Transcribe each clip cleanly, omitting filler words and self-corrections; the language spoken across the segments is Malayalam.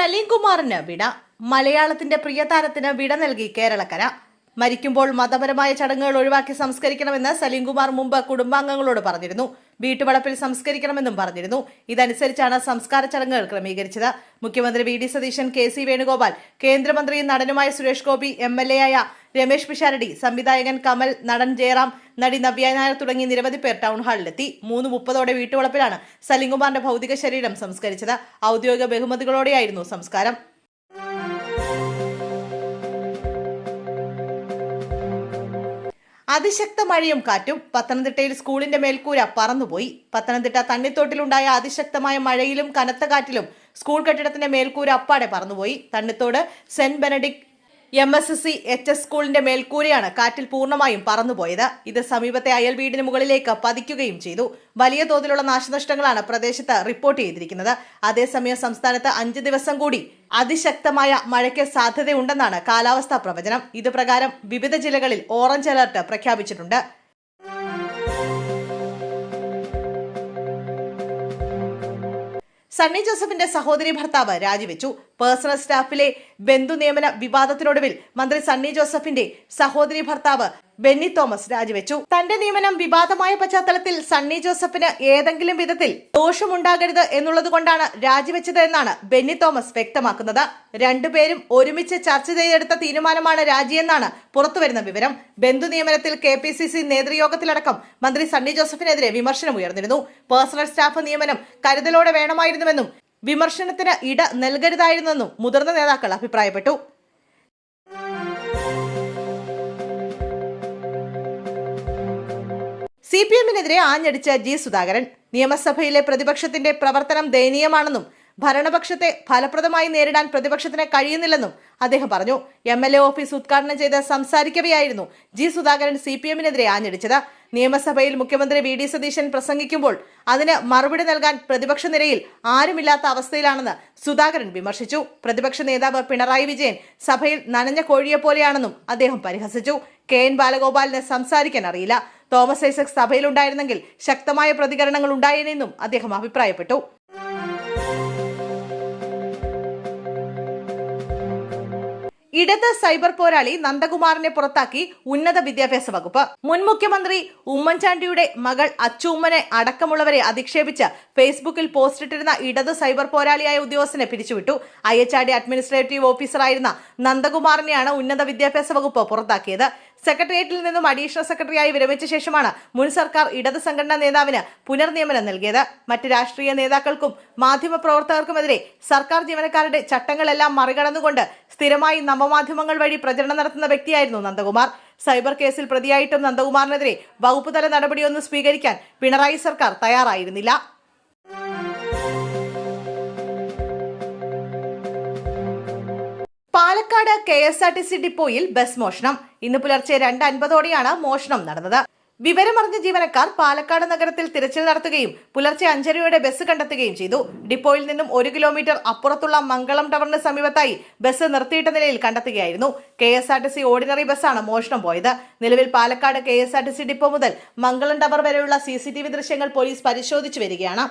സലീം കുമാറിന് വിട. മലയാളത്തിന്റെ പ്രിയ താരത്തിന് വിട നൽകി കേരളക്കര. മരിക്കുമ്പോൾ മതപരമായ ചടങ്ങുകൾ ഒഴിവാക്കി സംസ്കരിക്കണമെന്ന് സലീം കുമാർ മുമ്പ് കുടുംബാംഗങ്ങളോട് പറഞ്ഞിരുന്നു. വീട്ടുവളപ്പിൽ സംസ്കരിക്കണമെന്നും പറഞ്ഞിരുന്നു. ഇതനുസരിച്ചാണ് സംസ്കാര ചടങ്ങുകൾ ക്രമീകരിച്ചത്. മുഖ്യമന്ത്രി വി.ഡി. സതീശൻ, കെ.സി. വേണുഗോപാൽ, കേന്ദ്രമന്ത്രിയും നടനുമായ സുരേഷ് ഗോപി, എം.എൽ.എ.യായ രമേശ് പിഷാരടി, സംവിധായകൻ കമൽ, നടൻ ജയറാം, നടി നവ്യ നായർ തുടങ്ങി നിരവധി പേർ ടൗൺഹാളിലെത്തി. 3:30 വീട്ടുവളപ്പിലാണ് സലീം കുമാറിന്റെ ഭൗതിക ശരീരം സംസ്കരിച്ചത്. ഔദ്യോഗിക ബഹുമതികളോടെയായിരുന്നു സംസ്കാരം. അതിശക്ത മഴയും കാറ്റും. പത്തനംതിട്ടയിൽ സ്കൂളിന്റെ മേൽക്കൂര പറന്നുപോയി. പത്തനംതിട്ട തണ്ണിത്തോട്ടിലുണ്ടായ അതിശക്തമായ മഴയിലും കനത്ത കാറ്റിലും സ്കൂൾ കെട്ടിടത്തിന്റെ മേൽക്കൂര അപ്പാടെ പറന്നുപോയി. Thannithode saint Benedict MSSC HS സ്കൂളിന്റെ മേൽക്കൂരയാണ് കാറ്റിൽ പൂർണ്ണമായും പറന്നുപോയത്. ഇത് സമീപത്തെ അയൽ വീടിന് മുകളിലേക്ക് പതിക്കുകയും ചെയ്തു. വലിയ തോതിലുള്ള നാശനഷ്ടങ്ങളാണ് പ്രദേശത്ത് റിപ്പോർട്ട് ചെയ്തിരിക്കുന്നത്. അതേസമയം സംസ്ഥാനത്ത് 5 ദിവസം കൂടി അതിശക്തമായ മഴയ്ക്ക് സാധ്യതയുണ്ടെന്നാണ് കാലാവസ്ഥാ പ്രവചനം. ഇതുപ്രകാരം വിവിധ ജില്ലകളിൽ ഓറഞ്ച് അലർട്ട് പ്രഖ്യാപിച്ചിട്ടുണ്ട്. സണ്ണി ജോസഫിന്റെ സഹോദരി ഭർത്താവ് രാജിവെച്ചു. പേഴ്സണൽ സ്റ്റാഫിലെ ബന്ധു നിയമന വിവാദത്തിനൊടുവിൽ മന്ത്രി സണ്ണി ജോസഫിന്റെ സഹോദരി ഭർത്താവ് ബെന്നി തോമസ് രാജിവെച്ചു. തന്റെ നിയമനം വിവാദമായ പശ്ചാത്തലത്തിൽ സണ്ണി ജോസഫിന് ഏതെങ്കിലും വിധത്തിൽ ദോഷമുണ്ടാകരുത് എന്നുള്ളതുകൊണ്ടാണ് രാജിവെച്ചത് എന്നാണ് ബെന്നി തോമസ് വ്യക്തമാക്കുന്നത്. രണ്ടുപേരും ഒരുമിച്ച് ചർച്ച ചെയ്തെടുത്ത തീരുമാനമാണ് രാജിയെന്നാണ് പുറത്തുവരുന്ന വിവരം. ബന്ധു നിയമനത്തിൽ KPCC നേതൃയോഗത്തിലടക്കം മന്ത്രി സണ്ണി ജോസഫിനെതിരെ വിമർശനമുയർന്നിരുന്നു. പേഴ്സണൽ സ്റ്റാഫ് നിയമനം കരുതലോടെ വേണമായിരുന്നുവെന്നും വിമർശനത്തിന് ഇട നൽകരുതായിരുന്നെന്നും മുതിർന്ന നേതാക്കൾ അഭിപ്രായപ്പെട്ടു. CPM-നെതിരെ ആഞ്ഞടിച്ച G. സുധാകരൻ. നിയമസഭയിലെ പ്രതിപക്ഷത്തിന്റെ പ്രവർത്തനം ദയനീയമാണെന്നും ഭരണപക്ഷത്തെ ഫലപ്രദമായി നേരിടാൻ പ്രതിപക്ഷത്തിന് കഴിയുന്നില്ലെന്നും അദ്ദേഹം പറഞ്ഞു. MLA ഓഫീസ് ഉദ്ഘാടനം ചെയ്ത് സംസാരിക്കവെയായിരുന്നു G. സുധാകരൻ CPM-നെതിരെ ആഞ്ഞടിച്ചത്. നിയമസഭയിൽ മുഖ്യമന്ത്രി വി.ഡി. സതീശൻ പ്രസംഗിക്കുമ്പോൾ അതിന് മറുപടി നൽകാൻ പ്രതിപക്ഷ നിരയിൽ ആരുമില്ലാത്ത അവസ്ഥയിലാണെന്ന് സുധാകരൻ വിമർശിച്ചു. പ്രതിപക്ഷ നേതാവ് പിണറായി വിജയൻ സഭയിൽ നനഞ്ഞ കോഴിയെ പോലെയാണെന്നും അദ്ദേഹം പരിഹസിച്ചു. KN ബാലഗോപാലിന് സംസാരിക്കാൻ അറിയില്ല. തോമസ് ഐസക് സഭയിലുണ്ടായിരുന്നെങ്കിൽ ശക്തമായ പ്രതികരണങ്ങൾ ഉണ്ടായേനെന്നും അദ്ദേഹം അഭിപ്രായപ്പെട്ടു. ഇടത് സൈബർ പോരാളി നന്ദകുമാറിനെ പുറത്താക്കി ഉന്നത വിദ്യാഭ്യാസ വകുപ്പ്. മുൻ മുഖ്യമന്ത്രി ഉമ്മൻചാണ്ടിയുടെ മകൾ അച്ചൂമ്മനെ അടക്കമുള്ളവരെ അധിക്ഷേപിച്ച് ഫേസ്ബുക്കിൽ പോസ്റ്റിട്ടിരുന്ന ഇടത് സൈബർ പോരാളിയായ ഉദ്യോഗസ്ഥനെ പിരിച്ചുവിട്ടു. IHRD അഡ്മിനിസ്ട്രേറ്റീവ് ഓഫീസറായിരുന്ന നന്ദകുമാറിനെയാണ് ഉന്നത വിദ്യാഭ്യാസ വകുപ്പ് പുറത്താക്കിയത്. സെക്രട്ടേറിയറ്റിൽ നിന്നും അഡീഷണൽ സെക്രട്ടറിയായി വിരമിച്ച ശേഷമാണ് മുൻ സർക്കാർ ഇടത് സംഘടനാ നേതാവിന് പുനർനിയമനം നൽകിയത്. മറ്റ് രാഷ്ട്രീയ നേതാക്കൾക്കും മാധ്യമപ്രവർത്തകർക്കുമെതിരെ സർക്കാർ ജീവനക്കാരുടെ ചട്ടങ്ങളെല്ലാം മറികടന്നുകൊണ്ട് സ്ഥിരമായി നവമാധ്യമങ്ങൾ വഴി പ്രചരണം നടത്തുന്ന വ്യക്തിയായിരുന്നു നന്ദകുമാർ. സൈബർ കേസിൽ പ്രതിയായിട്ടും നന്ദകുമാറിനെതിരെ വകുപ്പുതല നടപടിയൊന്നും സ്വീകരിക്കാൻ പിണറായി സർക്കാർ തയ്യാറായിരുന്നില്ല. പാലക്കാട് KSRTC ഡിപ്പോയിൽ ബസ് മോഷണം. ഇന്ന് പുലർച്ചെ 2:50 മോഷണം നടന്നത്. വിവരമറിഞ്ഞ ജീവനക്കാർ പാലക്കാട് നഗരത്തിൽ തിരച്ചിൽ നടത്തുകയും പുലർച്ചെ 5:30 ബസ് കണ്ടെത്തുകയും ചെയ്തു. ഡിപ്പോയിൽ നിന്നും 1 കിലോമീറ്റർ അപ്പുറത്തുള്ള മംഗളം ടവറിന് സമീപത്തായി ബസ് നിർത്തിയിട്ട നിലയിൽ കണ്ടെത്തുകയായിരുന്നു. KSRTC ഓർഡിനറി ബസ്സാണ് മോഷണം പോയത്. നിലവിൽ പാലക്കാട് KSRTC ഡിപ്പോ മുതൽ മംഗളം ടവർ വരെയുള്ള CCTV ദൃശ്യങ്ങൾ പോലീസ് പരിശോധിച്ചു വരികയാണ്.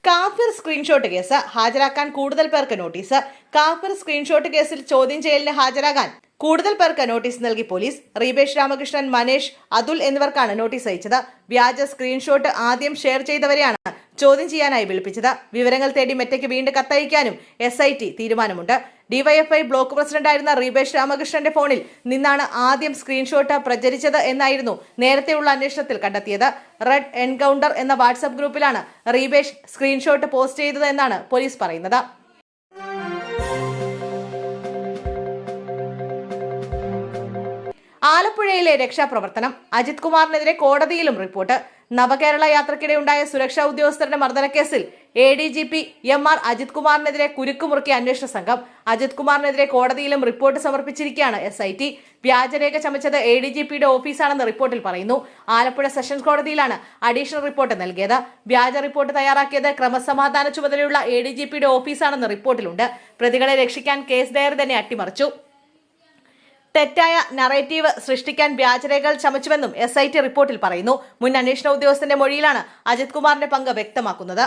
കാഫിർ സ്ക്രീൻഷോട്ട് കേസ് ഹാജരാക്കാൻ കൂടുതൽ പേർക്ക് നോട്ടീസ്. കാഫിർ സ്ക്രീൻഷോട്ട് കേസിൽ ചോദ്യം ചെയ്യലിന് ഹാജരാകാൻ കൂടുതൽ പേർക്ക് നോട്ടീസ് നൽകി പോലീസ്. റീബേഷ് രാമകൃഷ്ണൻ, മനേഷ്, അതുൽ എന്നിവർക്കാണ് നോട്ടീസ് അയച്ചത്. വ്യാജ സ്ക്രീൻഷോട്ട് ആദ്യം ഷെയർ ചെയ്തവരെയാണ് ചോദ്യം ചെയ്യാനായി വിളിപ്പിച്ചത്. വിവരങ്ങൾ തേടി മെറ്റയ്ക്ക് വീണ്ടും കത്തയക്കാനും SIT തീരുമാനമുണ്ട്. DYFI ബ്ലോക്ക് പ്രസിഡന്റായിരുന്ന റീബേഷ് രാമകൃഷ്ണന്റെ ഫോണിൽ നിന്നാണ് ആദ്യം സ്ക്രീൻഷോട്ട് പ്രചരിച്ചത് എന്നായിരുന്നു നേരത്തെയുള്ള അന്വേഷണത്തിൽ കണ്ടെത്തിയത്. റെഡ് എൻകൗണ്ടർ എന്ന വാട്സ്ആപ്പ് ഗ്രൂപ്പിലാണ് റീബേഷ് സ്ക്രീൻഷോട്ട് പോസ്റ്റ് ചെയ്തത് എന്നാണ് പോലീസ് പറയുന്നത്. ആലപ്പുഴയിലെ രക്ഷാപ്രവർത്തനം. അജിത് കുമാറിനെതിരെ കോടതിയിലും റിപ്പോർട്ട്. നവകേരള യാത്രക്കിടെ ഉണ്ടായ സുരക്ഷാ ഉദ്യോഗസ്ഥരുടെ മർദ്ദനക്കേസിൽ ADGP MR അജിത് കുമാറിനെതിരെ കുരുക്കുമുറുക്കിയ അന്വേഷണ സംഘം. അജിത് കുമാറിനെതിരെ കോടതിയിലും റിപ്പോർട്ട് സമർപ്പിച്ചിരിക്കുകയാണ് SIT. വ്യാജരേഖ ചമച്ചത് ADGPയുടെ ഓഫീസാണെന്ന് റിപ്പോർട്ടിൽ പറയുന്നു. ആലപ്പുഴ സെഷൻസ് കോടതിയിലാണ് അഡീഷണൽ റിപ്പോർട്ട് നൽകിയത്. വ്യാജ റിപ്പോർട്ട് തയ്യാറാക്കിയത് ക്രമസമാധാന ചുമതലയുള്ള ADGPയുടെ ഓഫീസാണെന്ന് റിപ്പോർട്ടിലുണ്ട്. പ്രതികളെ രക്ഷിക്കാൻ കേസ് ഡയറി തന്നെ അട്ടിമറിച്ചു. തെറ്റായ നറേറ്റീവ് സൃഷ്ടിക്കാൻ വ്യാജരേഖകൾ ചമച്ചുവെന്നും SIT റിപ്പോർട്ടിൽ പറയുന്നു. മുൻ അന്വേഷണ ഉദ്യോഗസ്ഥന്റെ മൊഴിയിലാണ് അജിത് കുമാറിന്റെ പങ്ക് വ്യക്തമാക്കുന്നത്.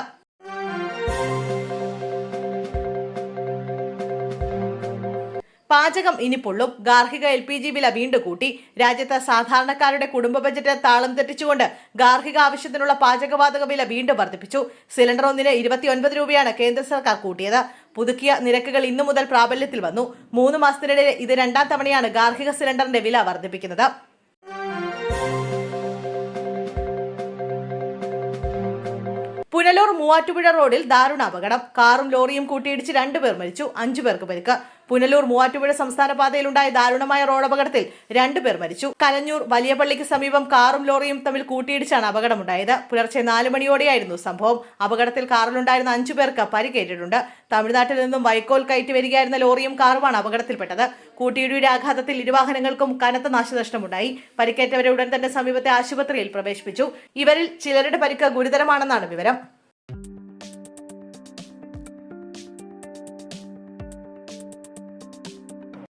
പാചകം ഇനി പൊള്ളും. ഗാർഹിക LPG വില വീണ്ടും കൂട്ടി. രാജ്യത്ത് സാധാരണക്കാരുടെ കുടുംബ ബജറ്റ് താളം തെറ്റിച്ചുകൊണ്ട് ഗാർഹിക ആവശ്യത്തിനുള്ള പാചകവാതക വില വീണ്ടും വർദ്ധിപ്പിച്ചു. സിലിണ്ടർ ഒന്നിന് 29 രൂപയാണ് കേന്ദ്ര സർക്കാർ കൂട്ടിയത്. പുതുക്കിയ നിരക്കുകൾ ഇന്നു മുതൽ പ്രാബല്യത്തിൽ വന്നു. 3 മാസത്തിനിടെ ഇത് 2ാം തവണയാണ് ഗാർഹിക സിലിണ്ടറിന്റെ വില വർദ്ധിപ്പിക്കുന്നത്. പുനലൂർ മൂവാറ്റുപുഴ റോഡിൽ ദാരുണ അപകടം. കാറും ലോറിയും കൂട്ടിയിടിച്ച് 2 പേർ മരിച്ചു, 5 പേർക്ക് പരിക്ക്. പുനലൂർ മൂവാറ്റുപുഴ സംസ്ഥാന പാതയിലുണ്ടായ ദാരുണമായ റോഡപകടത്തിൽ 2 പേർ മരിച്ചു. കലഞ്ഞൂർ വലിയ പള്ളിക്ക് സമീപം കാറും ലോറിയും തമ്മിൽ കൂട്ടിയിടിച്ചാണ് അപകടമുണ്ടായത്. പുലർച്ചെ 4 മണിയോടെയായിരുന്നു സംഭവം. അപകടത്തിൽ കാറിലുണ്ടായിരുന്ന 5 പേർക്ക് പരിക്കേറ്റിട്ടുണ്ട്. തമിഴ്നാട്ടിൽ നിന്നും വൈക്കോൽ കയറ്റി വരികയായിരുന്ന ലോറിയും കാറുമാണ് അപകടത്തിൽപ്പെട്ടത്. കൂട്ടിയിടിയുടെ ആഘാതത്തിൽ ഇരുവാഹനങ്ങൾക്കും കനത്ത നാശനഷ്ടമുണ്ടായി. പരിക്കേറ്റവരെ ഉടൻ തന്നെ സമീപത്തെ ആശുപത്രിയിൽ പ്രവേശിപ്പിച്ചു. ഇവരിൽ ചിലരുടെ പരിക്ക് ഗുരുതരമാണെന്നാണ് വിവരം.